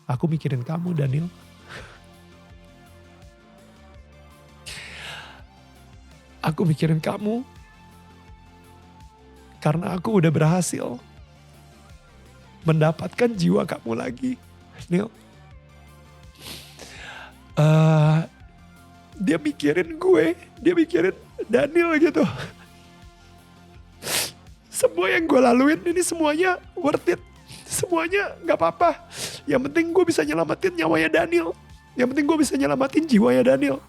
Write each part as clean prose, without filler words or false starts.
Aku mikirin kamu, Daniel. Aku mikirin kamu karena aku udah berhasil mendapatkan jiwa kamu lagi, Neil. Dia mikirin gue, dia mikirin Daniel gitu. Semua yang gue laluin ini semuanya worth it. Semuanya gak apa-apa. Yang penting gue bisa nyelamatin nyawanya Daniel. Yang penting gue bisa nyelamatin jiwanya Daniel.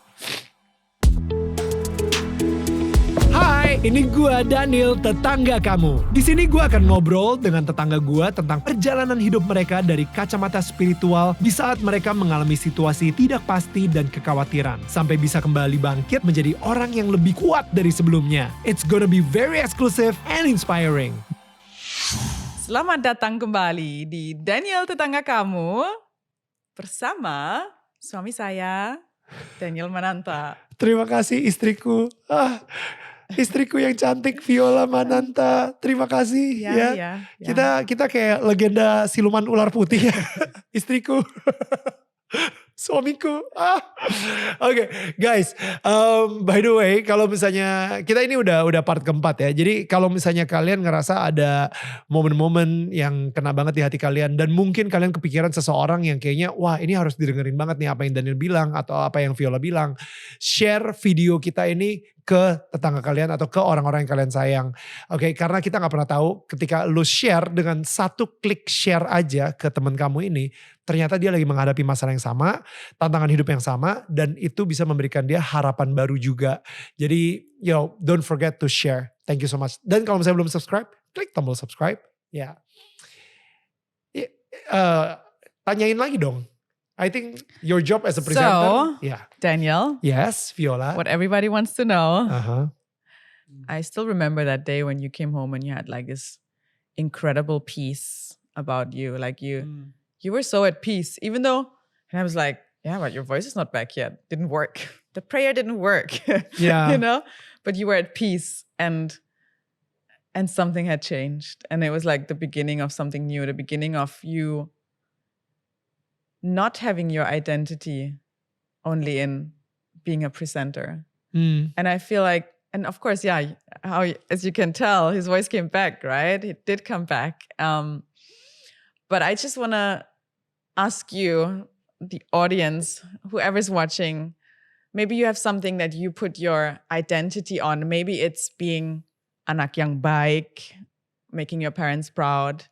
Hai, ini gue Daniel, tetangga kamu. Di sini gue akan ngobrol dengan tetangga gue tentang perjalanan hidup mereka dari kacamata spiritual di saat mereka mengalami situasi tidak pasti dan kekhawatiran, sampai bisa kembali bangkit menjadi orang yang lebih kuat dari sebelumnya. It's gonna be very exclusive and inspiring. Selamat datang kembali di Daniel Tetangga Kamu bersama suami saya, Daniel Mananta. Terima kasih istriku. Istriku yang cantik, Viola Mananta. Terima kasih ya. Kita kayak legenda siluman ular putih ya. Istriku. Suamiku. Oke, guys. By the way, kalau misalnya kita ini udah part keempat ya. Jadi kalau misalnya kalian ngerasa ada momen-momen yang kena banget di hati kalian, dan mungkin kalian kepikiran seseorang yang kayaknya wah ini harus didengerin banget nih apa yang Daniel bilang atau apa yang Viola bilang, share video kita ini ke tetangga kalian atau ke orang-orang yang kalian sayang. Oke, karena kita gak pernah tahu ketika lu share dengan satu klik share aja ke teman kamu ini, ternyata dia lagi menghadapi masalah yang sama, tantangan hidup yang sama, dan itu bisa memberikan dia harapan baru juga. Jadi, don't forget to share. Thank you so much. Dan kalau misalnya belum subscribe, klik tombol subscribe. Ya. Tanyain lagi dong. I think your job as a presenter. So, Daniel. Yes, Viola. What everybody wants to know. Uh-huh. I still remember that day when you came home and you had like this incredible peace about you. Like you were so at peace, even though, and I was like, yeah, but your voice is not back yet. Didn't work. The prayer didn't work. Yeah. But you were at peace and something had changed. And it was like the beginning of something new, the beginning of you not having your identity only in being a presenter. And I feel like, and of course, as you can tell, his voice came back, right? It did come back. But I just want to ask you, the audience, whoever's watching, maybe you have something that you put your identity on. Maybe it's being anak yang baik, making your parents proud,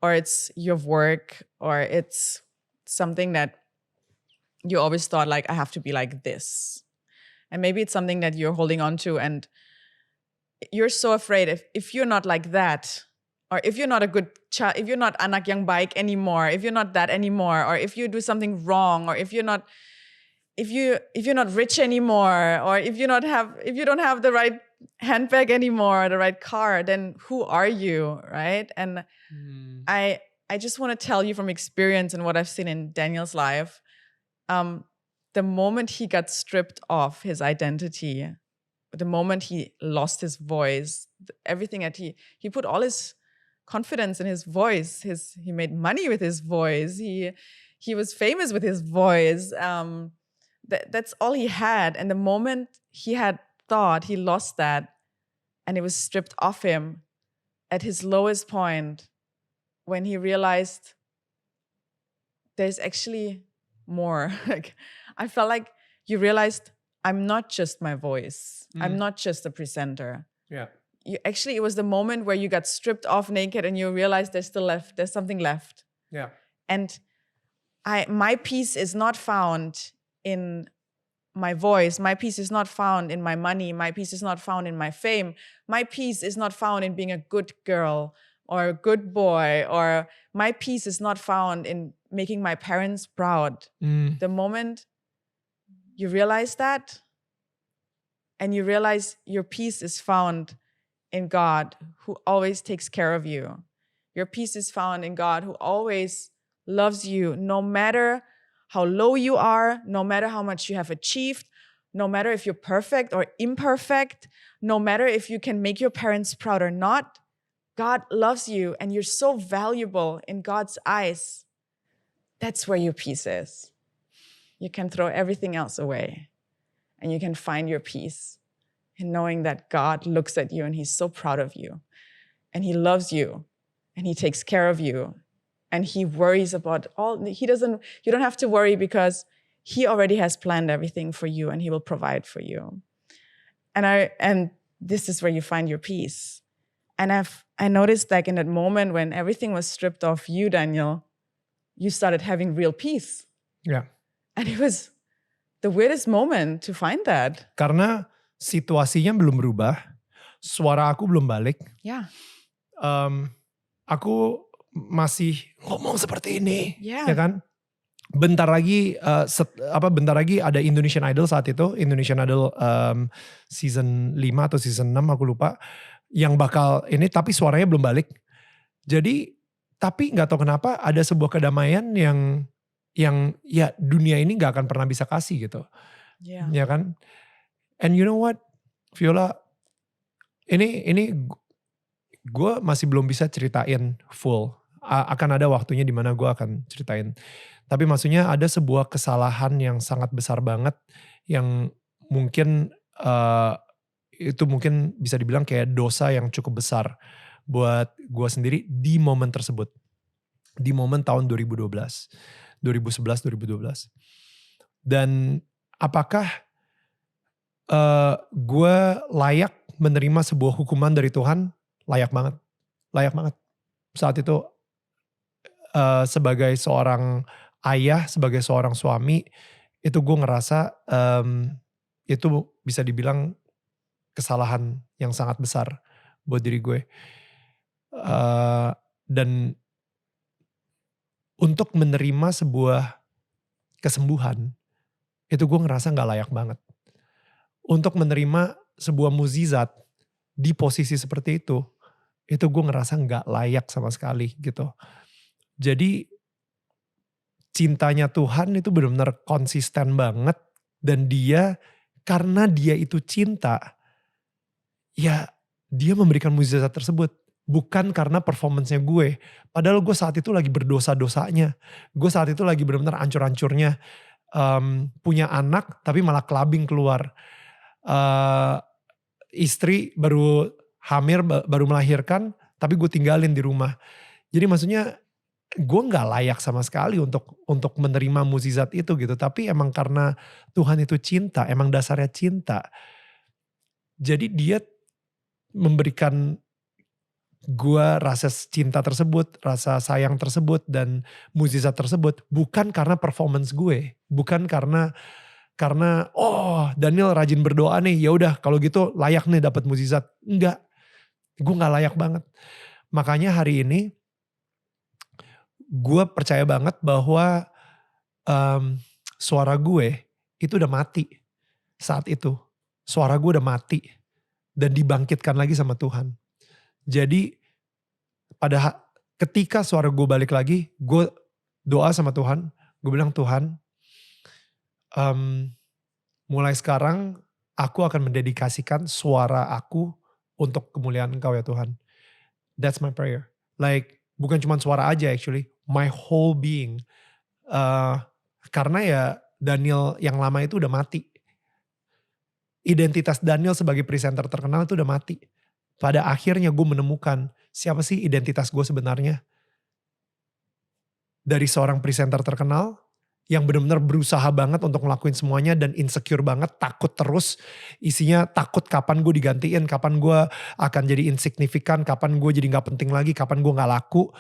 or it's your work, or it's something that you always thought like, I have to be like this. And maybe it's something that you're holding on to and you're so afraid if you're not like that, or if you're not a good child, if you're not anak yang baik anymore, if you're not that anymore, or if you do something wrong, or if you're not rich anymore, or if you don't have the right handbag anymore, the right car, then who are you, right? And I just want to tell you from experience and what I've seen in Daniel's life, the moment he got stripped of his identity, the moment he lost his voice, everything that he put all his confidence in his voice. He made money with his voice. He was famous with his voice. That's all he had. And the moment he had thought he lost that, and it was stripped off him at his lowest point, when he realized there's actually more. Like, I felt like you realized I'm not just my voice. I'm not just a presenter. Yeah. It was the moment where you got stripped off naked and you realized there's something left. Yeah. And my peace is not found in my voice. My peace is not found in my money. My peace is not found in my fame. My peace is not found in being a good girl or a good boy, or my peace is not found in making my parents proud. The moment you realize that, and you realize your peace is found in God, who always takes care of you. Your peace is found in God, who always loves you, no matter how low you are, no matter how much you have achieved, no matter if you're perfect or imperfect, no matter if you can make your parents proud or not. God loves you, and you're so valuable in God's eyes. that's where your peace is. You can throw everything else away and you can find your peace in knowing that God looks at you and he's so proud of you and he loves you and he takes care of you and he worries about you don't have to worry because he already has planned everything for you and he will provide for you. And this is where you find your peace. And I noticed like in that moment when everything was stripped off you, Daniel, you started having real peace. Ya. And it was the weirdest moment to find that. Karena situasinya belum berubah, suara aku belum balik. Yeah. Aku masih ngomong seperti ini, Yeah. ya kan? Bentar lagi ada Indonesian Idol saat itu, Indonesian Idol season 5 atau season 6 aku lupa, yang bakal ini tapi suaranya belum balik. Jadi tapi nggak tahu kenapa ada sebuah kedamaian yang ya dunia ini nggak akan pernah bisa kasih gitu, Yeah. ya kan? And you know what, Viola, ini gue masih belum bisa ceritain full. Akan ada waktunya di mana gue akan ceritain. Tapi maksudnya ada sebuah kesalahan yang sangat besar banget yang mungkin itu mungkin bisa dibilang kayak dosa yang cukup besar buat gue sendiri di momen tersebut. Di momen tahun 2011, 2012. Dan apakah gue layak menerima sebuah hukuman dari Tuhan? Layak banget. Saat itu sebagai seorang ayah, sebagai seorang suami, itu gue ngerasa itu bisa dibilang kesalahan yang sangat besar buat diri gue. Dan untuk menerima sebuah kesembuhan, itu gue ngerasa gak layak banget. Untuk menerima sebuah mukjizat di posisi seperti itu gue ngerasa gak layak sama sekali gitu. Jadi cintanya Tuhan itu benar-benar konsisten banget. Dan karena dia itu cinta, ya dia memberikan mukjizat tersebut. Bukan karena performance-nya gue. Padahal gue saat itu lagi berdosa-dosanya. Gue saat itu lagi benar-benar ancur-ancurnya. Punya anak tapi malah clubbing keluar. Istri baru hamil, baru melahirkan, tapi gue tinggalin di rumah. Jadi maksudnya gue gak layak sama sekali untuk menerima mukjizat itu gitu. Tapi emang karena Tuhan itu cinta, emang dasarnya cinta. Jadi dia memberikan gue rasa cinta tersebut, rasa sayang tersebut dan mukjizat tersebut bukan karena performance gue, bukan karena Daniel rajin berdoa nih, ya udah kalau gitu layak nih dapat mukjizat. Enggak, gue nggak layak banget. Makanya hari ini gue percaya banget bahwa suara gue itu udah mati saat itu. Suara gue udah mati dan dibangkitkan lagi sama Tuhan. Jadi ketika suara gue balik lagi, gue doa sama Tuhan. Gue bilang, Tuhan, mulai sekarang aku akan mendedikasikan suara aku untuk kemuliaan Engkau ya Tuhan. That's my prayer. Like bukan cuma suara aja actually, my whole being. Karena ya Daniel yang lama itu udah mati. Identitas Daniel sebagai presenter terkenal itu udah mati. Pada akhirnya gue menemukan siapa sih identitas gue sebenarnya. Dari seorang presenter terkenal yang benar-benar berusaha banget untuk ngelakuin semuanya dan insecure banget, takut terus. Isinya takut kapan gue digantiin, kapan gue akan jadi insignifikan, kapan gue jadi gak penting lagi, kapan gue gak laku.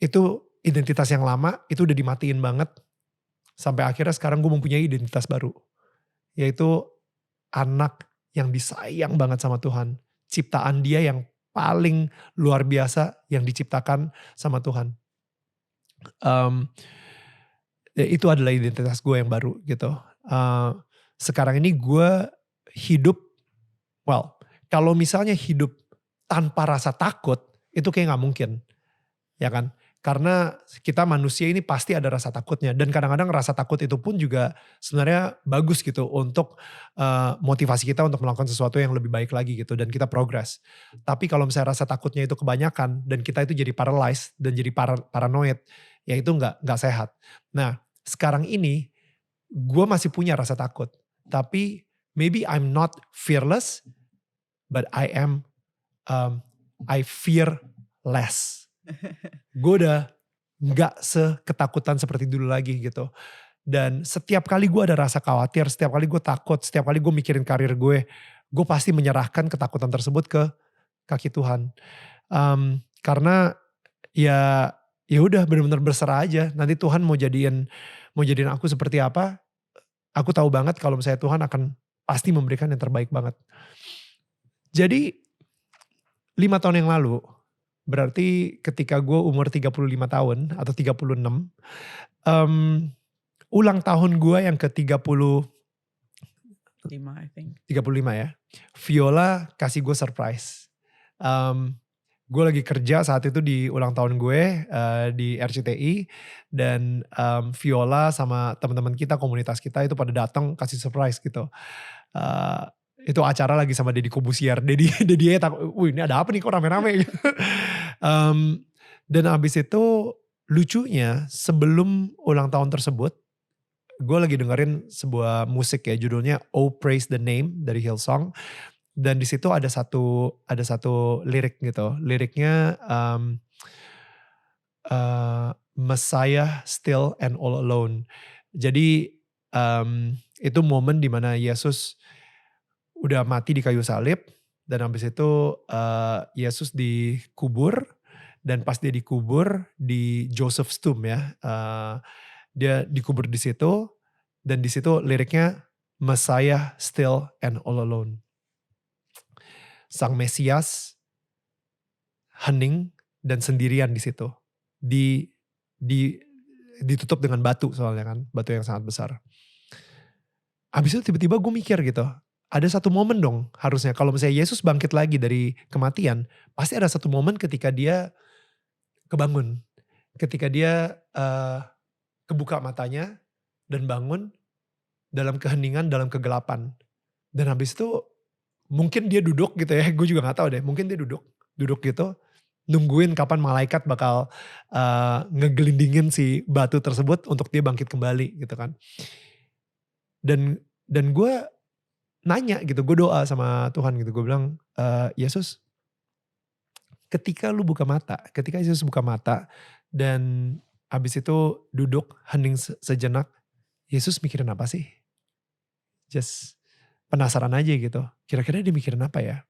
Itu identitas yang lama, itu udah dimatiin banget. Sampai akhirnya sekarang gue mempunyai identitas baru. Yaitu anak yang disayang banget sama Tuhan. Ciptaan dia yang paling luar biasa yang diciptakan sama Tuhan. Itu adalah identitas gue yang baru gitu. Sekarang ini gue hidup, kalau misalnya hidup tanpa rasa takut, itu kayak gak mungkin. Ya kan? Karena kita manusia ini pasti ada rasa takutnya. Dan kadang-kadang rasa takut itu pun juga sebenarnya bagus gitu untuk motivasi kita untuk melakukan sesuatu yang lebih baik lagi gitu. Dan kita progress. Tapi kalau misalnya rasa takutnya itu kebanyakan dan kita itu jadi paralyzed dan jadi paranoid. yang itu nggak sehat. Nah sekarang ini gue masih punya rasa takut, tapi maybe I'm not fearless, but I fear less. Gue udah nggak seketakutan seperti dulu lagi gitu. Dan setiap kali gue ada rasa khawatir, setiap kali gue takut, setiap kali gue mikirin karir gue pasti menyerahkan ketakutan tersebut ke kaki Tuhan. Karena ya udah benar-benar berserah aja. Nanti Tuhan mau jadiin aku seperti apa, aku tahu banget kalau misalnya Tuhan akan pasti memberikan yang terbaik banget. Jadi 5 tahun yang lalu, berarti ketika gue umur 35 tahun atau 36, ulang tahun gue yang ke-35 I think. ya, Viola kasih gue surprise. Gue lagi kerja saat itu di ulang tahun gue di RCTI, dan Viola sama teman-teman kita, komunitas kita itu pada datang kasih surprise gitu. Itu acara lagi sama Deddy Kobusier. Deddy wih ini ada apa nih kok rame-rame gitu. Dan abis itu lucunya sebelum ulang tahun tersebut, gue lagi dengerin sebuah musik ya, judulnya Oh Praise the Name dari Hillsong. Dan di situ ada satu lirik gitu. Liriknya Messiah still and all alone. Jadi itu momen dimana Yesus udah mati di kayu salib, dan habis itu Yesus dikubur, dan pas dia dikubur di Joseph's Tomb ya, dia dikubur di situ, dan di situ liriknya Messiah still and all alone. Sang Mesias hening dan sendirian di situ, ditutup dengan batu soalnya kan, batu yang sangat besar. Habis itu tiba-tiba gue mikir gitu, ada satu momen dong harusnya kalau misalnya Yesus bangkit lagi dari kematian, pasti ada satu momen ketika dia kebangun, ketika dia kebuka matanya dan bangun dalam keheningan, dalam kegelapan. Dan habis itu mungkin dia duduk gitu ya, gue juga gak tahu deh, mungkin dia duduk gitu, nungguin kapan malaikat bakal ngegelindingin si batu tersebut untuk dia bangkit kembali gitu kan. Dan gue nanya gitu, gue doa sama Tuhan gitu, gue bilang, Yesus, ketika Yesus buka mata dan habis itu duduk hening sejenak, Yesus mikirin apa sih? Just penasaran aja gitu, kira-kira dia mikirin apa ya?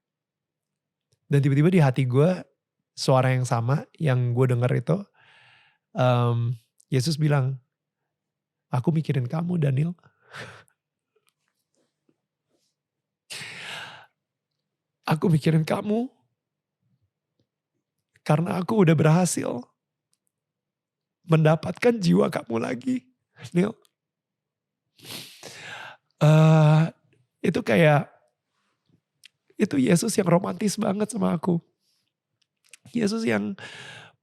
Dan tiba-tiba di hati gue, suara yang sama yang gue dengar itu, Yesus bilang, aku mikirin kamu Daniel. Aku mikirin kamu karena aku udah berhasil mendapatkan jiwa kamu lagi, Neil. Itu kayak, itu Yesus yang romantis banget sama aku. Yesus yang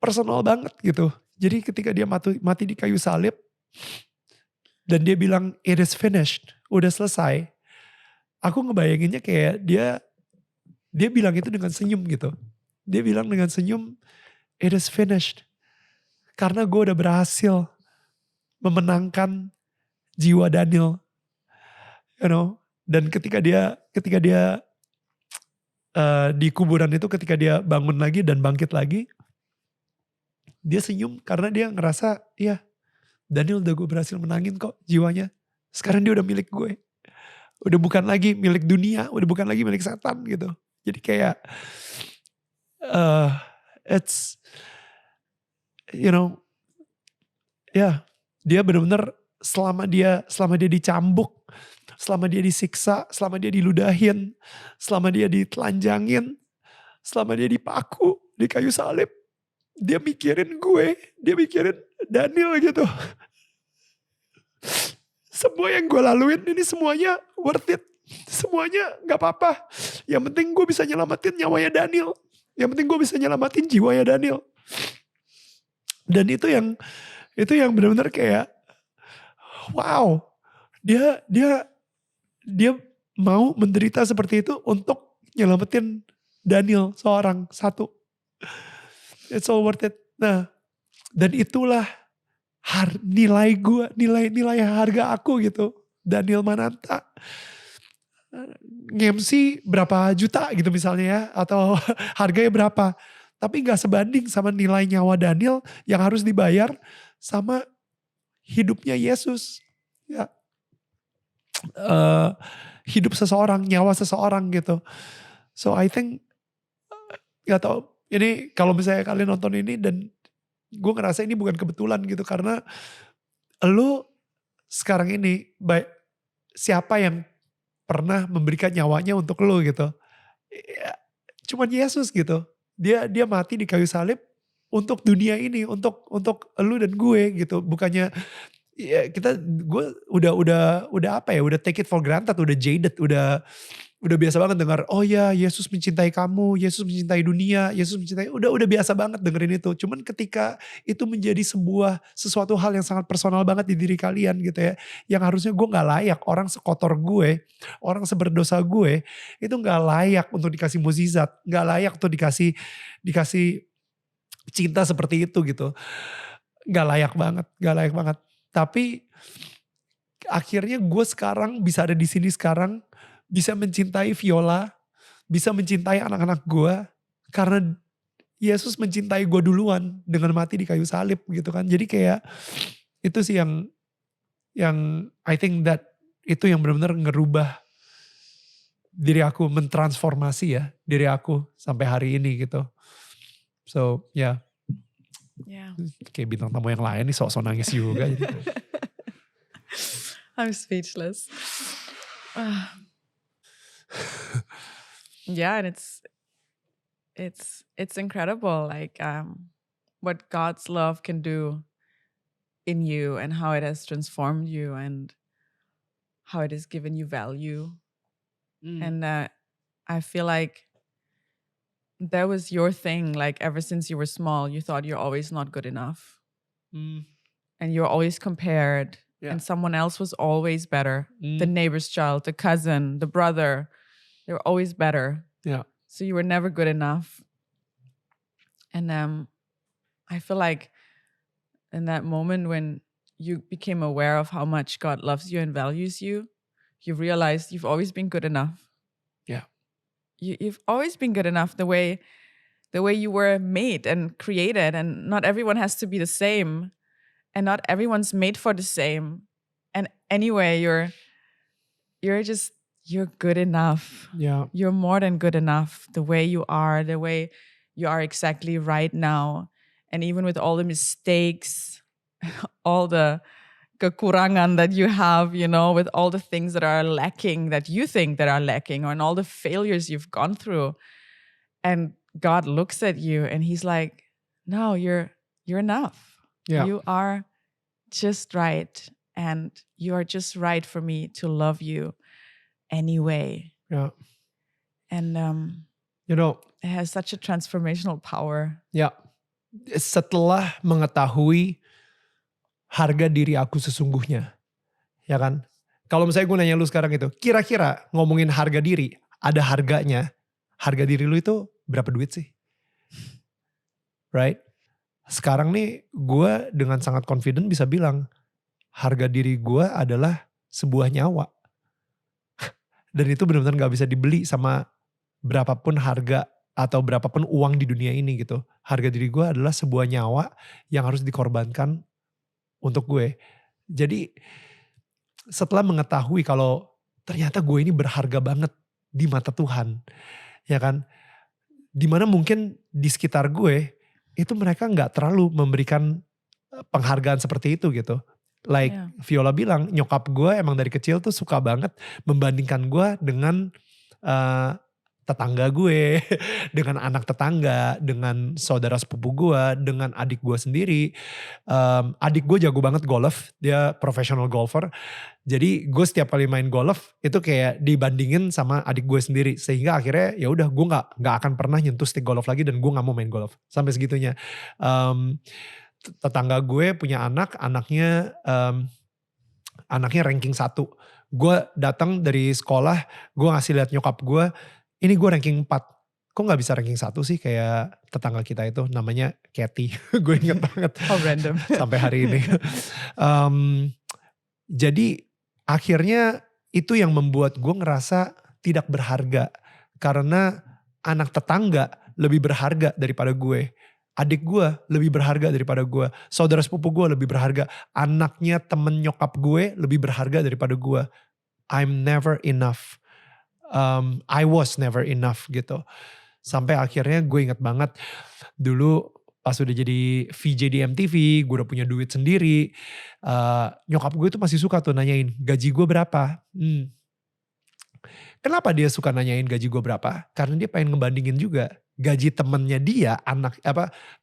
personal banget gitu. Jadi ketika dia mati di kayu salib, dan dia bilang it is finished, udah selesai. Aku ngebayanginnya kayak dia bilang itu dengan senyum gitu. Dia bilang dengan senyum, it is finished. Karena gue udah berhasil memenangkan jiwa Daniel. You know, dan ketika dia di kuburan itu, ketika dia bangun lagi dan bangkit lagi, dia senyum karena dia ngerasa, iya Daniel udah gue berhasil menangin kok jiwanya. Sekarang dia udah milik gue. Udah bukan lagi milik dunia, udah bukan lagi milik setan gitu. Jadi kayak, it's, you know, ya dia benar-benar selama dia dicambuk, selama dia disiksa, selama dia diludahin, selama dia ditelanjangin, selama dia dipaku di kayu salib, dia mikirin gue, dia mikirin Daniel gitu. Semua yang gue laluin ini semuanya worth it. Semuanya gak apa-apa. Yang penting gue bisa nyelamatin nyawanya Daniel. Yang penting gue bisa nyelamatin jiwanya Daniel. Dan itu yang benar-benar kayak, wow. Dia mau menderita seperti itu untuk nyelamatin Daniel satu. It's all worth it. Nah, dan itulah nilai gue, nilai harga aku gitu. Daniel Mananta nge-MC berapa juta gitu misalnya ya, atau harganya berapa. Tapi gak sebanding sama nilai nyawa Daniel yang harus dibayar sama hidupnya Yesus. Ya, hidup seseorang, nyawa seseorang gitu. So I think, gak tau, ini kalau misalnya kalian nonton ini dan gue ngerasa ini bukan kebetulan gitu. Karena lu sekarang ini, siapa yang pernah memberikan nyawanya untuk lu gitu. Ya, cuman Yesus gitu. Dia mati di kayu salib untuk dunia ini, untuk lu dan gue gitu. Bukannya ya gue udah apa ya, udah take it for granted, udah jaded, udah biasa banget dengar, oh ya Yesus mencintai kamu, Yesus mencintai dunia, Yesus mencintai, udah biasa banget dengerin itu. Cuman ketika itu menjadi sesuatu hal yang sangat personal banget di diri kalian gitu ya. Yang harusnya gue gak layak, orang sekotor gue, orang seberdosa gue, itu gak layak untuk dikasih mukjizat, gak layak untuk dikasih cinta seperti itu gitu. Gak layak banget. Tapi akhirnya gue sekarang bisa ada di sini sekarang, bisa mencintai Viola, bisa mencintai anak-anak gue, karena Yesus mencintai gue duluan dengan mati di kayu salib gitu kan. Jadi kayak itu sih yang I think that itu yang benar-benar ngerubah diri aku, mentransformasi ya diri aku sampai hari ini gitu. So ya, kayak bintang tamu yang lain nih sok-sok nangis juga. Jadi. I'm speechless. Yeah, and it's incredible, like what God's love can do in you and how it has transformed you and how it has given you value. And I feel like that was your thing, like ever since you were small, you thought you're always not good enough. And you're always compared. And someone else was always better. The neighbor's child, the cousin, the brother, they were always better. Yeah. So you were never good enough. And I feel like in that moment when you became aware of how much God loves you and values you, you realized you've always been good enough. Yeah. You've always been good enough the way you were made and created, and not everyone has to be the same. And not everyone's made for the same. And anyway, you're good enough. Yeah. You're more than good enough. The way you are exactly right now. And even with all the mistakes, all the kekurangan that you have, with all the things that are lacking, that you think that are lacking, and all the failures you've gone through. And God looks at you and he's like, no, you're enough. Yeah. You are just right. And you are just right for me to love you anyway. Yeah. And it has such a transformational power. Ya, setelah mengetahui harga diri aku sesungguhnya, ya kan? Kalau misalnya gue nanya lu sekarang itu, kira-kira ngomongin harga diri, ada harganya, harga diri lu itu berapa duit sih? Right? Sekarang nih gue dengan sangat confident bisa bilang, harga diri gue adalah sebuah nyawa. Dan itu benar-benar gak bisa dibeli sama berapapun harga atau berapapun uang di dunia ini gitu. Harga diri gue adalah sebuah nyawa yang harus dikorbankan untuk gue. Jadi setelah mengetahui kalau ternyata gue ini berharga banget di mata Tuhan. Ya kan? Dimana mungkin di sekitar gue itu mereka gak terlalu memberikan penghargaan seperti itu gitu. Like Viola bilang, nyokap gue emang dari kecil tuh suka banget membandingkan gue dengan tetangga gue, dengan anak tetangga, dengan saudara sepupu gue, dengan adik gue sendiri. Adik gue jago banget golf, dia professional golfer. Jadi gue setiap kali main golf itu kayak dibandingin sama adik gue sendiri, sehingga akhirnya ya udah gue nggak akan pernah nyentuh stick golf lagi dan gue nggak mau main golf sampai segitunya. Tetangga gue punya anaknya ranking 1. Gue datang dari sekolah, gue ngasih lihat nyokap gue, ini gue ranking 4. kok gak bisa ranking 1 sih kayak tetangga kita itu namanya Kathy. Gue inget banget. How random. Sampai hari ini. Jadi akhirnya itu yang membuat gue ngerasa tidak berharga. Karena anak tetangga lebih berharga daripada gue. Adik gue lebih berharga daripada gue. Saudara sepupu gue lebih berharga. Anaknya temen nyokap gue lebih berharga daripada gue. I'm never enough. I was never enough gitu. Sampai akhirnya gue inget banget dulu pas udah jadi VJ di MTV, gue udah punya duit sendiri. Nyokap gue tuh masih suka tuh nanyain gaji gue berapa. Kenapa dia suka nanyain gaji gue berapa? Karena dia pengen ngebandingin juga gaji temennya dia,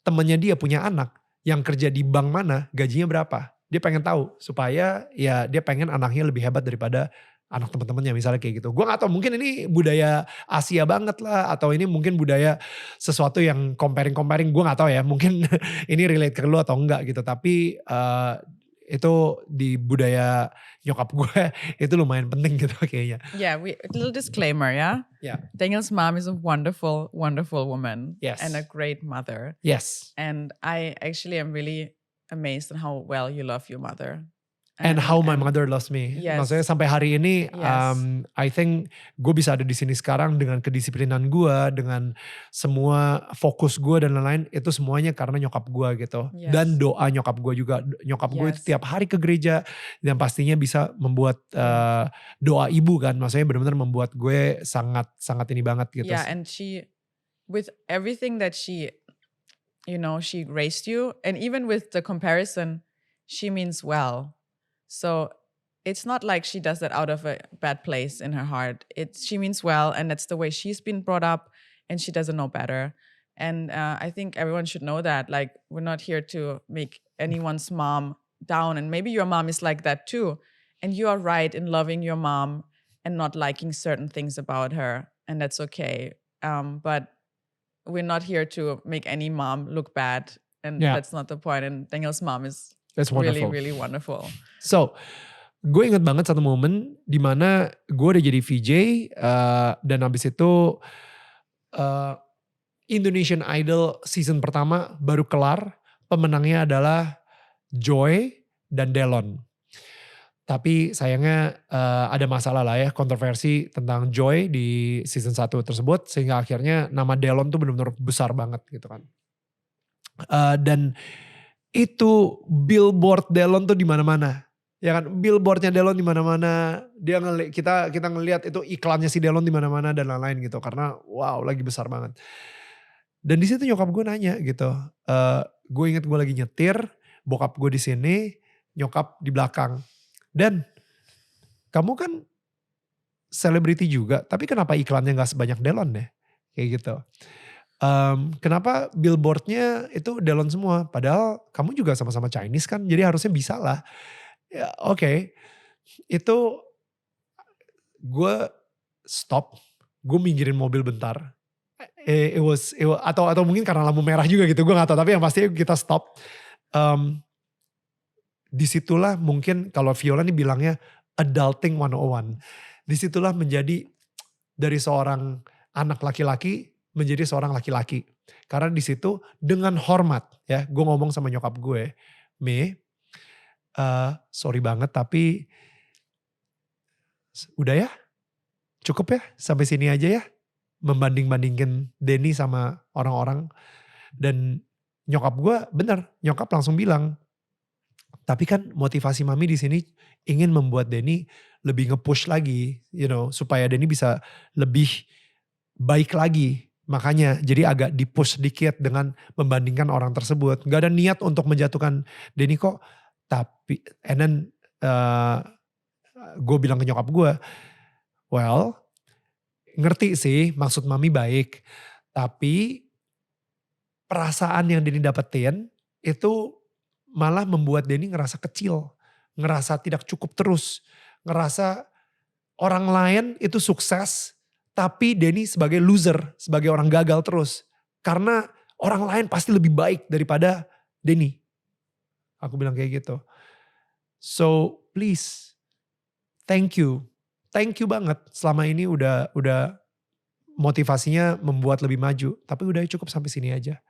temennya dia punya anak yang kerja di bank mana, gajinya berapa. Dia pengen tahu supaya ya dia pengen anaknya lebih hebat daripada anak teman-temannya misalnya kayak gitu. Gue gak tahu mungkin ini budaya Asia banget lah atau ini mungkin budaya sesuatu yang comparing. Gue gak tahu ya mungkin ini relate ke lu atau enggak gitu. Tapi itu di budaya nyokap gue itu lumayan penting gitu kayaknya. Yeah, a little disclaimer, yeah? Yeah. Daniel's mom is a wonderful, wonderful woman. Yes. And a great mother. Yes. And I actually am really amazed at how well you love your mother. And how my mother loves me. Yes. Maksudnya sampai hari ini, Yes. I think gue bisa ada di sini sekarang dengan kedisiplinan gue, dengan semua fokus gue dan lain-lain, itu semuanya karena nyokap gue gitu. Yes. Dan doa nyokap gue juga. Nyokap gue itu Yes. tiap hari ke gereja dan pastinya bisa membuat doa ibu kan. Maksudnya benar-benar membuat gue sangat ini banget gitu. Yeah, and she, with everything that she raised you, and even with the comparison, she means well. So it's not like she does that out of a bad place in her heart. She means well, and that's the way she's been brought up, and she doesn't know better. And I think everyone should know that. Like, we're not here to make anyone's mom down, and maybe your mom is like that too. And you are right in loving your mom and not liking certain things about her, and that's okay. But we're not here to make any mom look bad, and that's not the point. And Daniel's mom is really, really wonderful. So, gue inget banget satu momen dimana gue udah jadi VJ dan habis itu Indonesian Idol season pertama baru kelar. Pemenangnya adalah Joy dan Delon. Tapi sayangnya ada masalah lah ya, kontroversi tentang Joy di season 1 tersebut. Sehingga akhirnya nama Delon tuh benar-benar besar banget gitu kan. Dan itu billboard Delon tuh di mana-mana. Ya kan, billboardnya Delon di mana-mana. Kita ngelihat itu iklannya si Delon di mana-mana dan lain-lain gitu. Karena wow, lagi besar banget. Dan di situ nyokap gue nanya gitu. Gue inget gue lagi nyetir, bokap gue di sini, nyokap di belakang. Dan kamu kan selebriti juga, tapi kenapa iklannya gak sebanyak Delon ya? Kayak gitu. Kenapa billboardnya itu Delon semua? Padahal kamu juga sama-sama Chinese kan, jadi harusnya bisa lah. Ya, oke. Itu gue stop, gue minggirin mobil bentar. Atau mungkin karena lampu merah juga gitu, gue gak tahu. Tapi yang pasti kita stop. Disitulah mungkin kalau Viola nih bilangnya adulting 101. Disitulah menjadi dari seorang anak laki-laki menjadi seorang laki-laki. Karena disitu dengan hormat ya, gue ngomong sama nyokap gue, sorry banget tapi udah ya, cukup ya, sampai sini aja ya. Membanding-bandingin Denny sama orang-orang. Dan nyokap gue bener, nyokap langsung bilang, tapi kan motivasi mami di sini ingin membuat Denny lebih nge-push lagi, supaya Denny bisa lebih baik lagi. Makanya jadi agak di-push sedikit dengan membandingkan orang tersebut. Gak ada niat untuk menjatuhkan Denny kok. Tapi, and then gue bilang ke nyokap gue, well, ngerti sih maksud mami baik. Tapi perasaan yang Denny dapetin itu malah membuat Denny ngerasa kecil. Ngerasa tidak cukup terus. Ngerasa orang lain itu sukses, tapi Denny sebagai loser, sebagai orang gagal terus. Karena orang lain pasti lebih baik daripada Denny. Aku bilang kayak gitu. So please, thank you. Thank you banget selama ini udah motivasinya membuat lebih maju. Tapi udah cukup sampai sini aja.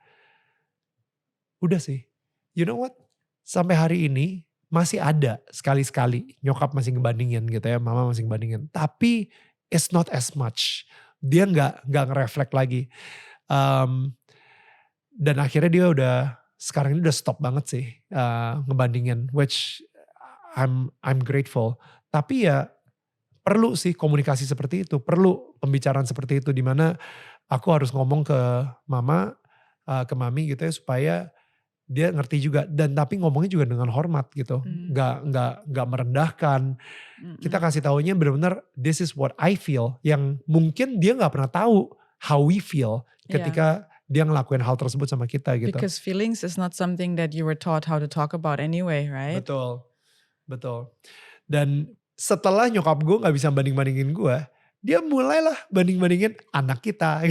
Udah sih. You know what? Sampai hari ini masih ada sekali-sekali nyokap masih ngebandingin gitu ya, mama masih ngebandingin. Tapi it's not as much. Dia nggak ngereflect lagi. Dan akhirnya dia udah sekarang ini udah stop banget sih ngebandingin, which I'm grateful. Tapi ya perlu sih komunikasi seperti itu, perlu pembicaraan seperti itu, di mana aku harus ngomong ke mama, ke mami gitu ya, supaya dia ngerti juga, dan tapi ngomongnya juga dengan hormat gitu, nggak merendahkan. Kita kasih taunya benar-benar this is what I feel, yang mungkin dia nggak pernah tahu how we feel ketika dia ngelakuin hal tersebut sama kita gitu. Because feelings is not something that you were taught how to talk about anyway, right? Betul. Dan setelah nyokap gue nggak bisa banding-bandingin gue, dia mulailah banding-bandingin anak kita.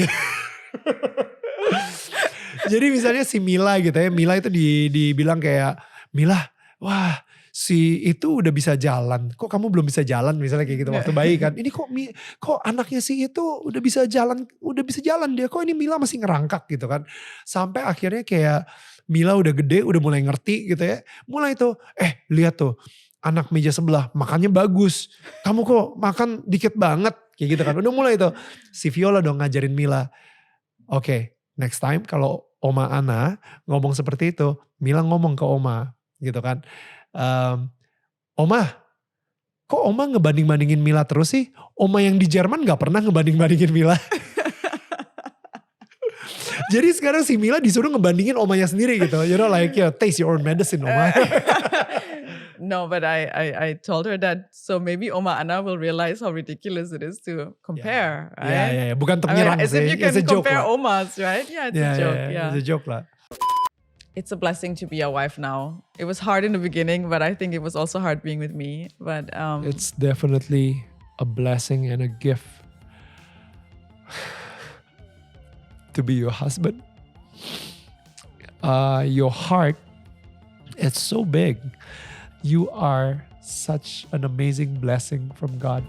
Jadi misalnya si Mila gitu ya, Mila itu dibilang kayak, Mila, wah si itu udah bisa jalan, kok kamu belum bisa jalan, misalnya kayak gitu waktu bayi kan. Ini kok anaknya si itu udah bisa jalan dia, kok ini Mila masih ngerangkak gitu kan. Sampai akhirnya kayak Mila udah gede, udah mulai ngerti gitu ya. Mulai tuh, lihat tuh anak meja sebelah makannya bagus, kamu kok makan dikit banget kayak gitu kan. Udah mulai tuh si Viola dong ngajarin Mila, oke, next time kalau Oma Ana ngomong seperti itu, Mila ngomong ke Oma gitu kan. Oma, kok Oma ngebanding-bandingin Mila terus sih? Oma yang di Jerman gak pernah ngebanding-bandingin Mila. Jadi sekarang si Mila disuruh ngebandingin omanya sendiri gitu. You know like, taste your own medicine, Oma. No, but I told her that, so maybe Oma Ana will realize how ridiculous it is to compare, right? Yeah. Bukan untuk nyerang as if you can it's a joke compare lah. Omas, right? Yeah, it's a joke. Yeah. It's a joke lah. It's a blessing to be a wife now. It was hard in the beginning, but I think it was also hard being with me. But it's definitely a blessing and a gift to be your husband. Your heart, it's so big. You are such an amazing blessing from God.